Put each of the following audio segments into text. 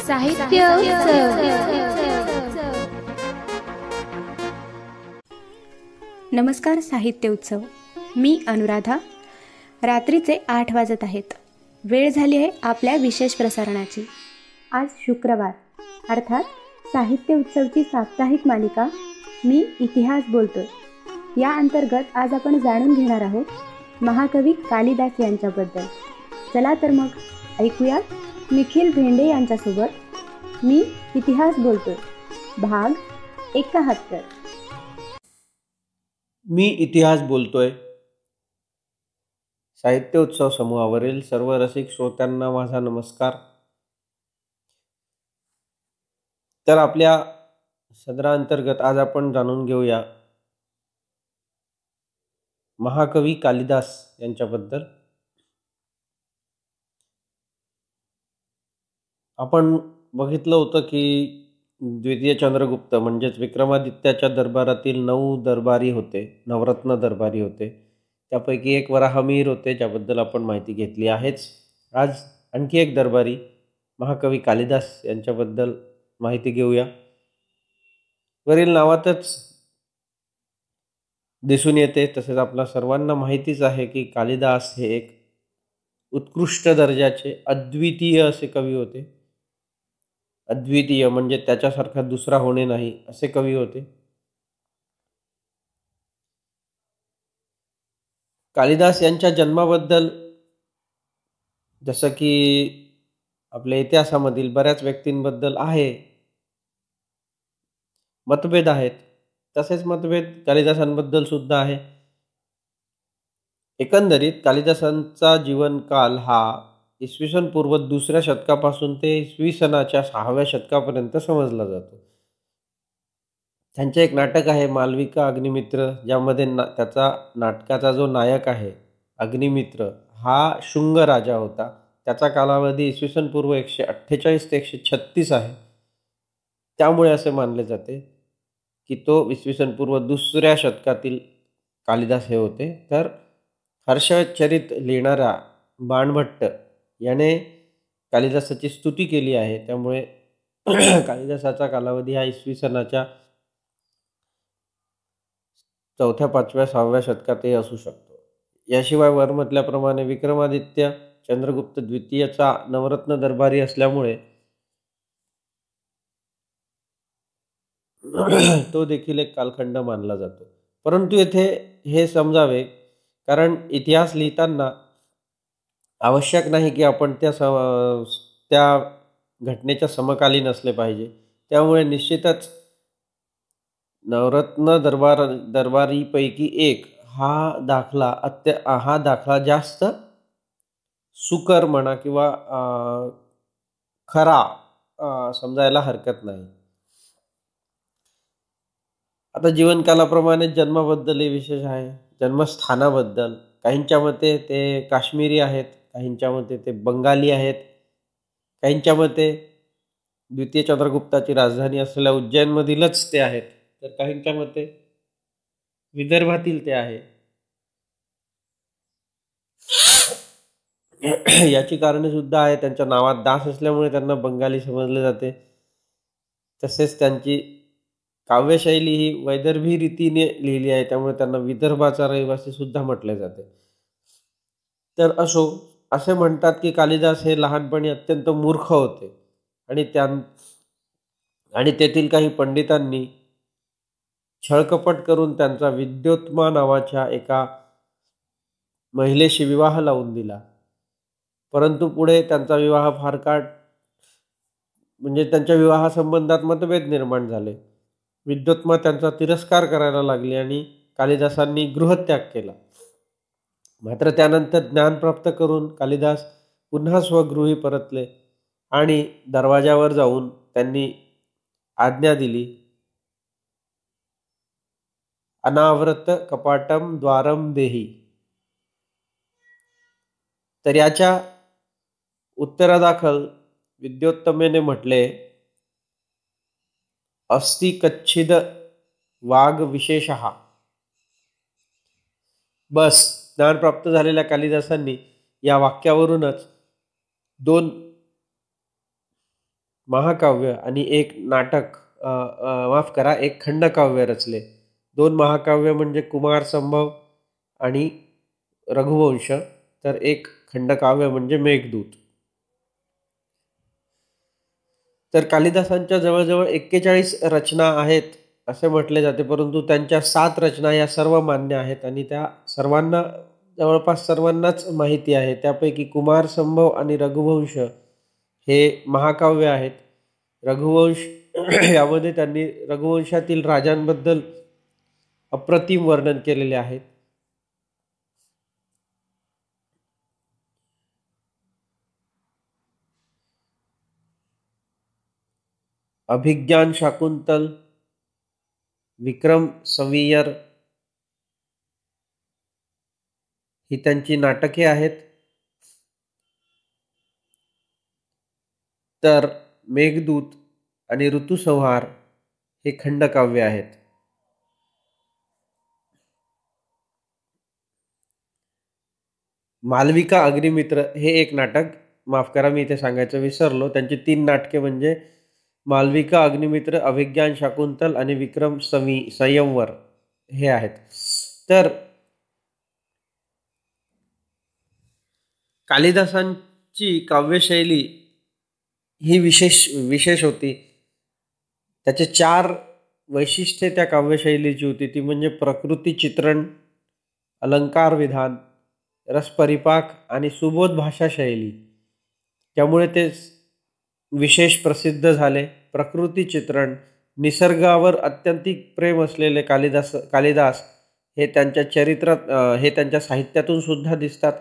साहित्य नमस्कार साहित्य उत्सव. मी अनुराधा. रात्रीचे 8 वाजत आहेत. वेळ झाली आहे आपल्या विशेष प्रसारणाची. आज शुक्रवार अर्थात साहित्य उत्सवची साप्ताहिक मालिका मी इतिहास बोलतोय या अंतर्गत आज आपण जाणून घेणार आहोत महाकवी कालिदास यांच्याबद्दल. चला तर मग ऐकूया निखिल भेंडे यांच्यासोबत मी इतिहास बोलतोय भाग 71. मी इतिहास बोलतोय. साहित्य उत्सव समूहावरील सर्व रसिक श्रोत्यांना माझा नमस्कार. तर आपल्या सदराअंतर्गत आज आपण जाणून घेऊया महाकवी कालिदास यांच्याबद्दल. आपण बघितलं होतं की द्वितीय चंद्रगुप्त म्हणजेच विक्रमादित्याच्या दरबारातील 9 दरबारी होते, नवरत्न दरबारी होते. त्यापैकी एक वराहमिहीर होते, ज्याबद्दल आपण माहिती घेतली आहेच. आज आणखी एक दरबारी महाकवी कालिदास यांच्याबद्दल माहिती घेऊया. वरील नावातच दिसून येते, तसेच आपल्या सर्वांना माहितीच आहे की कालिदास हे एक उत्कृष्ट दर्जाचे अद्वितीय असे कवी होते. अद्वितीय म्हणजे त्याच्यासारखा दुसरा होणे नाही असे कवी होते. कालिदास यांच्या जन्माबद्दल जसं की आपल्या इतिहासामधील बऱ्याच व्यक्तींबद्दल आहे मतभेद आहेत, तसेच मतभेद कालिदासांबद्दल सुद्धा आहे. एकंदरीत कालिदासांचा जीवनकाल हा इसवी सन पूर्व 2ऱ्या शतकापासून ते इसवी सनाच्या 6व्या शतकापर्यंत समजला जातो. त्यांचे एक नाटक आहे मालविका अग्निमित्र, ज्यामध्ये त्याचा नाटकाचा जो नायक आहे अग्निमित्र हा शुंग राजा होता. त्याचा कालावधी इसवी सन पूर्व 148 ते 136 आहे. त्यामुळे असे मानले जाते की तो इसवी सन पूर्व 2ऱ्या शतकातील कालिदास हे होते. तर हर्षचरित लिहिणारा बाणभट्ट याने कालिदासाची स्तुती केली आहे. त्यामुळे कालिदासाचा कालावधी हा इसवी सनाच्या 4थ्या 5व्या 6व्या शतकातही असू शकतो. याशिवाय वर म्हटल्याप्रमाणे विक्रमादित्य चंद्रगुप्त द्वितीयचा नवरत्न दरबारी असल्यामुळे तो देखील एक कालखंड मानला जातो. परंतु येथे हे समजावे, कारण इतिहास लिहिताना आवश्यक नाही की आपण त्या घटनेच्या समकालीन असले पाहिजे. त्यामुळे निश्चितच नवरत्न दरबारीपैकी एक हा दाखला जास्त सुकर म्हणा किंवा खरा समजायला हरकत नाही. आता जीवनकालाप्रमाणे जन्माबद्दलही विशेष आहे. जन्मस्थानाबद्दल काहींच्या मते ते काश्मीरी आहेत, काहींच्या मते ते बंगाली आहेत, काहींच्या मते द्वितीय चंद्रगुप्ताची राजधानी असलेल्या उज्जैनमधीलच ते आहेत, तर काहींच्या मते विदर्भातील ते आहे. याची कारणे सुद्धा आहे. त्यांच्या नावात दास असल्यामुळे त्यांना बंगाली समजले जाते. तसेच त्यांची काव्यशैली ही वैदर्भी रीतीने लिहिली आहे, त्यामुळे त्यांना विदर्भाचा रहिवासी सुद्धा म्हटले जाते. तर असे म्हणतात की कालिदास हे लहानपणी अत्यंत मूर्ख होते आणि तेथील काही पंडितांनी छळकपट करून त्यांचा विद्योत्मा नावाच्या एका महिलेशी विवाह लावून दिला. परंतु पुढे त्यांचा विवाह त्यांच्या विवाहासंबंधात मतभेद निर्माण झाले. विद्योत्मा त्यांचा तिरस्कार करायला लागली आणि कालिदासांनी गृहत्याग केला. मात्र त्यानंतर ज्ञान प्राप्त करून कालिदास पुन्हा स्वगृही परतले आणि दरवाजावर जाऊन त्यांनी आज्ञा दिली, अनावृत कपाटम द्वारम देही. तर याच्या उत्तरादाखल विद्योत्तमेने म्हटले, अस्ति कच्छिद वाग विशेषः. बस ज्ञान प्राप्त झालेल्या कालिदासांनी या वाक्यावरूनच 2 महाकाव्य आणि एक नाटक माफ करा, एक खंडकाव्य रचले. 2 महाकाव्य म्हणजे कुमार संभव आणि रघुवंश, तर एक खंडकाव्य म्हणजे मेघदूत. तर कालिदासांच्या जवळजवळ 41 रचना आहेत असे म्हटले जाते, परंतु त्यांच्या 7 रचना या सर्व मान्य आहेत आणि त्या सर्वांना, जवळपास सर्वांनाच माहिती आहे. त्यापैकी कुमार संभव आणि रघुवंश हे महाकाव्य आहेत. रघुवंश यामध्ये त्यांनी रघुवंशातील राजांबद्दल अप्रतिम वर्णन केलेले आहेत. अभिज्ञान शाकुंतल, विक्रम संवियर ही त्यांची नाटके आहेत. तर मेघदूत आणि ऋतुसंहार हे खंडकाव्य आहेत. मालविका अग्निमित्र हे एक नाटक, माफ करा मी इथे सांगायचं विसरलो, त्यांची 3 नाटके म्हणजे मालविका अग्निमित्र, अभिज्ञान शाकुंतल आणि विक्रम संयमवर हे आहेत. तर कालिदासांची काव्यशैली ही विशेष होती. त्याचे 4 वैशिष्ट्ये त्या काव्यशैलीची होती. ती म्हणजे प्रकृती चित्रण, अलंकार विधान, रसपरिपाक आणि सुबोध भाषा शैली. त्यामुळे ते विशेष प्रसिद्ध झाले. प्रकृती चित्रण, निसर्गावर अत्यंतिक प्रेम असलेले कालिदास हे त्यांच्या चरित्रात, हे त्यांच्या साहित्यातून सुद्धा दिसतात.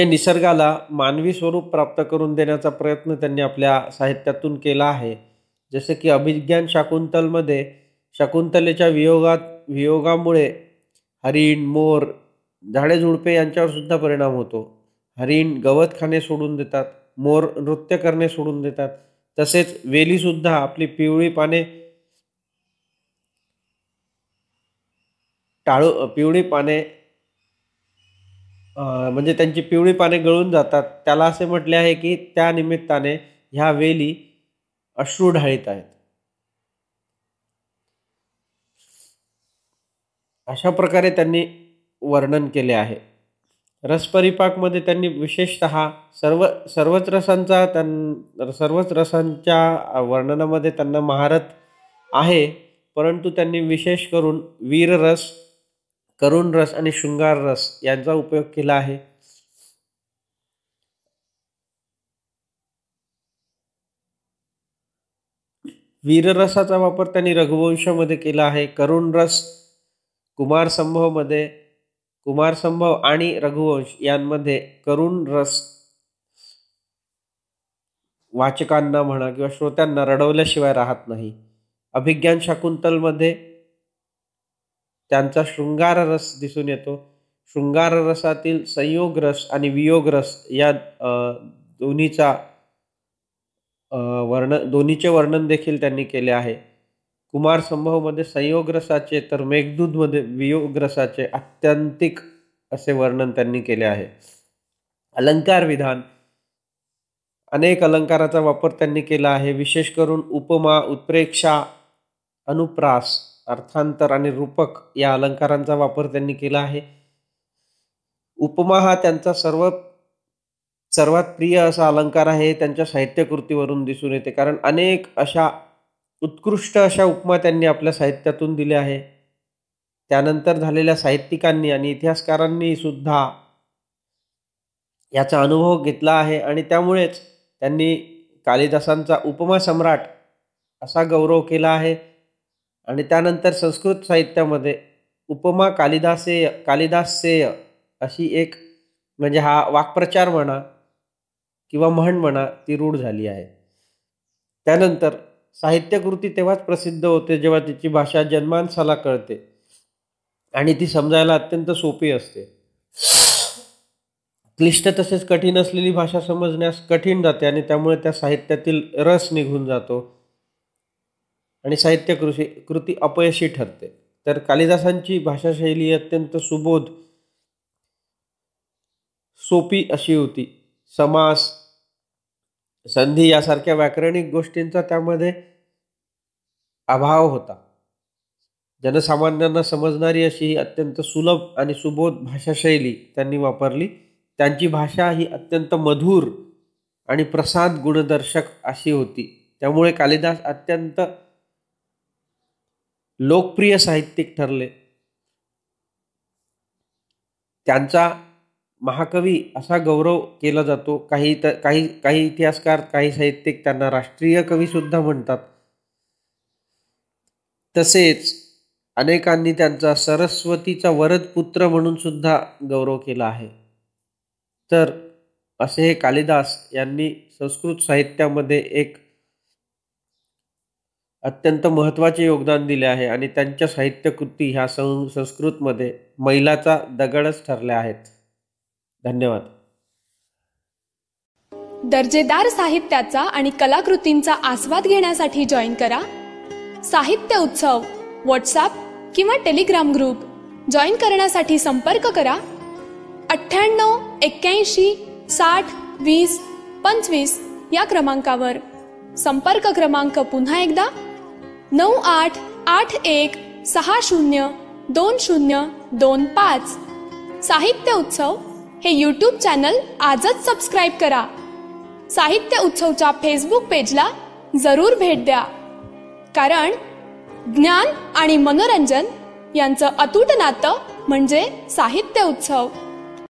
निसर्गाला मानवी स्वरूप प्राप्त करून देण्याचा प्रयत्न त्यांनी आपल्या साहित्यातून केला आहे. जसे की अभिज्ञान शाकुंतलमध्ये शकुंतलेच्या वियोगामुळे हरिण, मोर, झाडे झुडपे यांच्यावर सुद्धा परिणाम होतो. हरिण गवत खाणे सोडून देतात, मोर नृत्य करणे सोडून देतात, तसेच वेली सुद्धा आपली पिवळी पाने म्हणजे त्यांची पिवळी पाने गळून जातात. त्याला असे म्हटले आहे की त्या निमित्ताने ह्या वेली अश्रू ढाळीत आहेत. अशा प्रकारे त्यांनी वर्णन केले आहे. रसपरिपाकमध्ये त्यांनी विशेषतः सर्वच रसांच्या वर्णनामध्ये त्यांना महारत आहे, परंतु त्यांनी विशेष करून वीररस, करुण रस आणि शृंगार रस यांचा उपयोग केला आहे. वीररसाचा वापर त्यांनी रघुवंशामध्ये केला आहे. करुण रस कुमार संभव आणि रघुवंश यांमध्ये करुण रस वाचकांना म्हणा किंवा श्रोत्यांना रडवल्याशिवाय राहत नाही. अभिज्ञान शाकुंतलमध्ये त्यांचा शृंगार रस दिसून येतो. शृंगार रसातील संयोग रस आणि वियोग रस या दोन्हीचे वर्णन देखील त्यांनी केले आहे. कुमार संभवमध्ये संयोग रसाचे तर मेघदूतमध्ये वियोग रसाचे आत्यंतिक असे वर्णन त्यांनी केले आहे. अलंकार विधान, अनेक अलंकाराचा वापर त्यांनी केला आहे. विशेष करून उपमा, उत्प्रेक्षा, अनुप्रास, अर्थांतर आणि रूपक या अलंकारांचा वापर त्यांनी केला आहे. उपमा हा त्यांचा सर्वात प्रिय असा अलंकार आहे. त्यांच्या साहित्यकृतीवरून दिसून येते, कारण अनेक अशा उत्कृष्ट अशा उपमा त्यांनी आपल्या साहित्यातून दिल्या आहे. त्यानंतर झालेल्या साहित्यिकांनी आणि इतिहासकारांनी सुद्धा याचा अनुभव घेतला आहे आणि त्यामुळेच त्यांनी कालिदासांचा उपमा सम्राट असा गौरव केला आहे. आणि त्यानंतर संस्कृत साहित्यामध्ये उपमा कालिदासेय अशी एक, म्हणजे हा वाक्प्रचार म्हणा किंवा म्हण म्हणा, ती रूढ झाली आहे. त्यानंतर साहित्यकृती तेव्हाच प्रसिद्ध होते जेव्हा तिची भाषा जनमानसाला कळते आणि ती समजायला अत्यंत सोपी असते. क्लिष्ट तसेच कठीण असलेली भाषा समजण्यास कठीण जाते आणि त्यामुळे त्या साहित्यातील रस निघून जातो आणि साहित्यकृती अपयशी ठरते. तर कालिदासांची भाषाशैली अत्यंत सुबोध, सोपी अशी होती. समास, संधी यासारख्या व्याकरणिक गोष्टींचा त्यामध्ये अभाव होता. जनसामान्यांना समजणारी अशी अत्यंत सुलभ आणि सुबोध भाषाशैली त्यांनी वापरली. त्यांची भाषा ही अत्यंत मधुर आणि प्रसाद गुणदर्शक अशी होती. त्यामुळे कालिदास अत्यंत लोकप्रिय साहित्यिक ठरले. त्यांचा महाकवी असा गौरव केला जातो. काही इतिहासकार, काही साहित्यिक त्यांना राष्ट्रीय कवी सुद्धा म्हणतात. तसेच अनेकांनी त्यांचा सरस्वतीचा वरद पुत्र म्हणून सुद्धा गौरव केला आहे. तर असे हे कालिदास यांनी संस्कृत साहित्यामध्ये एक अत्यंत महत्त्वाचे योगदान दिले आहे आणि त्यांच्या साहित्यकृती ह्या संस्कृतमध्ये मैलाचा दगडच ठरल्या आहेत. धन्यवाद. दर्जेदार साहित्याचा आणि कलाकृतींचा आस्वाद घेण्यासाठी जॉईन करा साहित्य उत्सव व्हॉट्सॲप किंवा टेलिग्राम ग्रुप. जॉईन करण्यासाठी संपर्क करा 98 81 60 20 25 या क्रमांकावर. संपर्क क्रमांक पुन्हा एकदा 9881 60 2025. साहित्य उत्सव हे यूट्यूब चॅनल आजच सबस्क्राईब करा. साहित्य उत्सवच्या फेसबुक पेजला जरूर भेट द्या, कारण ज्ञान आणि मनोरंजन यांचं अतूट नातं म्हणजे साहित्य उत्सव.